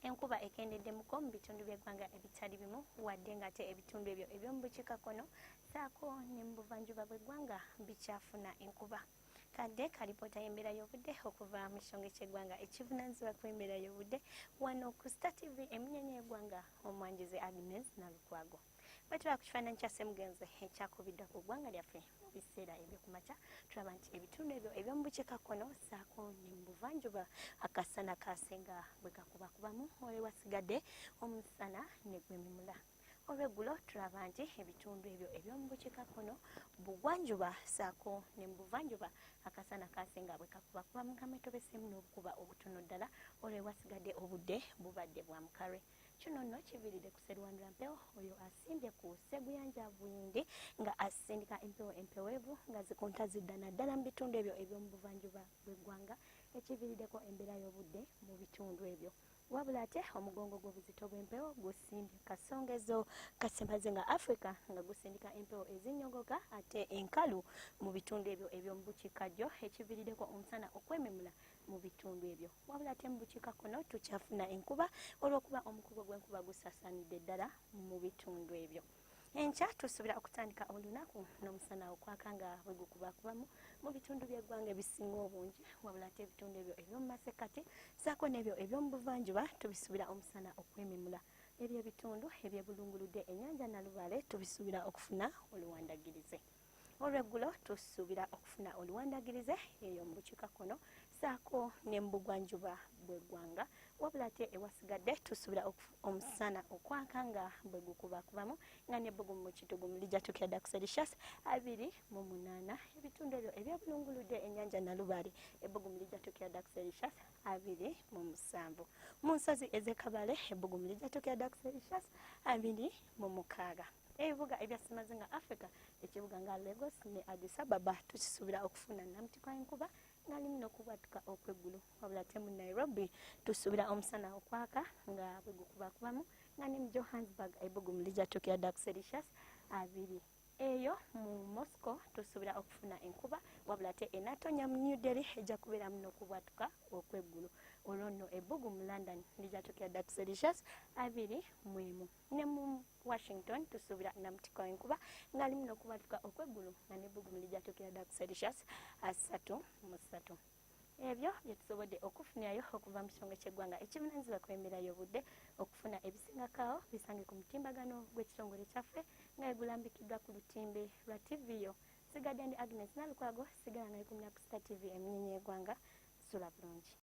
enkuba ekendedde muko mu bitundu by'eggwanga ebitali bimu wadde ng'ate ebitundu ebyo eby'omu bukiikakkono ssaako ne mu buvanjuba bw'eggwanga bikyafuna enkuba. Kadde kalipoota y'embeera y'obudde okuva mu kisonge ky'eggwanga ekivunaanyizibwa ku embeera y'obudde wano ku Star TV emunyenye y'eggwanga omwanjuzi Agnes Nalukwago. Bwetulaba ku kifaananyi kya ssemugenzi ekyakubiddwa ku ggwanga lyaffe mu biseera eby'okumakya tulaba nti ebitundu ebyo eby'omu bukiikakkono ssaako ne mu buvanjuba akasana kaasenga bwe kakubakubamu ole wasigadde omusana ne gwememula. Olw'eggulo tulaba nti ebitundu ebyo eby'omu bukiikakkono bugwanjuba ssaako ne mu buvanjuba akasana kaasenga bwe kakubakubamu kametobeseemu n'obukuba obutono ddala olwe wasigadde obudde bubadde bwa mukalwe. Kino nno kiviiridde ku Sserwandula Mpewo oyo asimbye ku Sseguyanja Buyindi nga asindika empewo empeweevu nga zikunta zidda naddala mu bitundu ebyo eby'omu buvanjuba bw'eggwanga ekiviiriddeko embeera y'obudde mu bitundu ebyo. Wabula ate omugongo gw'obuzito bw'empewo gusimbye kasongezo kasembaze nga Africa nga gusindika empewo ezinnyogoga ate enkalu mu bitundu ebyo eby'omu bukiikaddyo ekiviiriddeko omusana okwememula mu bitundu ebyo. Wabula ate mu bukiikakkono tukyafuna enkuba olw'okuba omukugo gw'enkuba gusaasaanidde ddala mu bitundu ebyo. Enkya tusuubira okutandika olunaku n'omusana okwaka nga bwe gukubakubamu mu bitundu by'eggwanga ebisinga obungi wabula ate ebitundu ebyo eby'omu masekkati ssaako n'ebyo eby'omu buvanjuba tubisuubira omusana okwememula. Ebyo ebitundu ebyebulunguludde ennyanja Nalubaale tubisuubira okufuna oluwandagirize. Olw'eggulo tusuubira okufuna oluwandagirize eyo mu bukiikakkono ssaako ne mu bugwanjuba bw'eggwanga wabula ate ewasigadde tusuubira omusana okwaka nga bwe gukubakubamu nga n'ebbugumu mu kitugumu lijja tukira ddala ku Celsius 28. Ebitundu ebyo ebyebulunguludde ennyanja Nalubaale ebbugumu lijja tukira ddala ku Celsius 27. Mu nsozi ez'e Kabale ebbugumu lijja tukira ddala ku Celsius 26. Ebibuga ebyasimaze nga Africa ekibuga nga Lagos ne Addis Ababa tukisuubira okufuna namutikwa enkuba nga limu n'okubwatuka okw'eggulu wabula ate mu Nairobi tusuubira omusana okwaka nga bwe gukubakubamu nga ne mu Johannesburg ebbugumu lijja tukira ddala ku Celsius 20. Eyo mu Moscow tusuubira okufuna enkuba wabula ate enatonya mu New Delhi ejja kubeeramu n'okubwatuka okw'eggulu. Olwo nno ebbugumu mu London lijja tukira ddala ku Celsius 21. Ne mu Washington tusuubira namutikwa enkuba nga limu n'okubwatuka okw'eggulu nga n'ebbugumu lijja tukira ddala ku Celsius 33. Ebyo bye tusobodde okufunirayo okuva mu kisonge ky'eggwanga ekivunaanyizibwa ku embeera y'obudde. Okufuna ebisingakaawo bisange ku mutimbagano gw'ekitongole kyaffe nga egulambikiddwa ku lutimbe lwa TVyo. Sigadde ndi Agnes Nalukwago sigala nga likumira ku Star TV emunyenye y'eggwanga. Sula bulungi.